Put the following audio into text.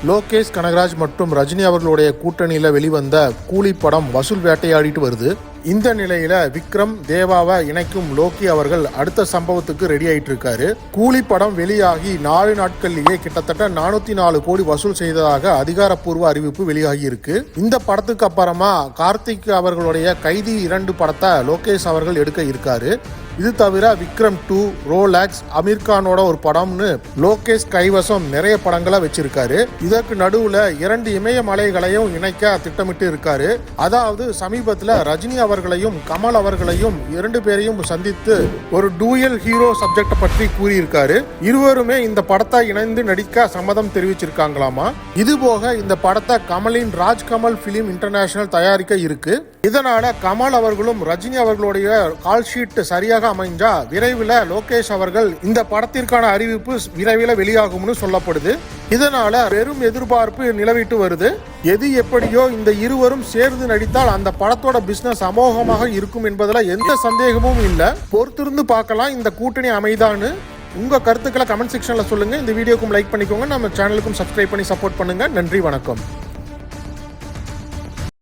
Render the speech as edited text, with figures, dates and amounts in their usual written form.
லோகேஷ் கனகராஜ் மற்றும் ரஜினி அவர்களுடைய கூட்டணியில வெளிவந்த கூலி படம் வசூல் வேட்டையாடிட்டு வருது. இந்த நிலையில விக்ரம் தேவாவை இணைக்கும் லோக்கி அவர்கள் அடுத்த சம்பவத்துக்கு ரெடி ஆயிட்டு இருக்காரு. கூலி படம் வெளியாகி 4 நாட்கள்லயே கிட்டத்தட்ட 404 கோடி வசூல் செய்ததாக அதிகாரப்பூர்வ அறிவிப்பு வெளியாகி இருக்கு. இந்த படத்துக்கு அப்புறமா கார்த்திக் அவர்களுடைய கைதி 2 படத்தை லோகேஷ் அவர்கள் எடுக்க இருக்காரு. இது தவிர விக்ரம் 2, ரோலாக்ஸ், அமீர்கானோட ஒரு படம்னு லோகேஷ் கைவசம் நிறைய படங்களை வச்சிருக்காரு. இதற்கு நடுவுல 2 இமயமலைகளையும் இணைக்க திட்டமிட்டு இருக்காரு. அதாவது சமீபத்துல ரஜினி அவர்களையும் கமல் அவர்களையும் 2 பேரையும் சந்தித்து ஒரு டூயல் ஹீரோ சப்ஜெக்ட் பற்றி கூறியிருக்காரு. இருவருமே இந்த படத்தை இணைந்து நடிக்க சம்மதம் தெரிவிச்சிருக்காங்களாமா. இது போக இந்த படத்தை கமலின் ராஜ்கமல் பிலிம் இன்டர்நேஷனல் தயாரிக்க இருக்கு. இதனால கமல் அவர்களும் ரஜினி அவர்களுடைய கால் ஷீட் சரியாக அமைஞ்சா விரைவில் லோகேஷ் அவர்கள் இந்த படத்திற்கான அறிவிப்பு விரைவில் வெளியாகும்னு சொல்லப்படுது. இதனால பெரும் எதிர்பார்ப்பு நிலவிட்டு வருது. எது எப்படியோ இந்த இருவரும் சேர்ந்து நடித்தால் அந்த படத்தோட பிசினஸ் அமோகமாக இருக்கும் என்பதில் எந்த சந்தேகமும் இல்லை. பொறுத்திருந்து பார்க்கலாம் இந்த கூட்டணி அமைதான்னு. உங்க கருத்துக்களை கமெண்ட் செக்ஷன்ல சொல்லுங்க. இந்த வீடியோக்கும் லைக் பண்ணிக்கோங்க. நம்ம சேனலுக்கும் சப்ஸ்கிரைப் பண்ணி சப்போர்ட் பண்ணுங்க. நன்றி, வணக்கம்.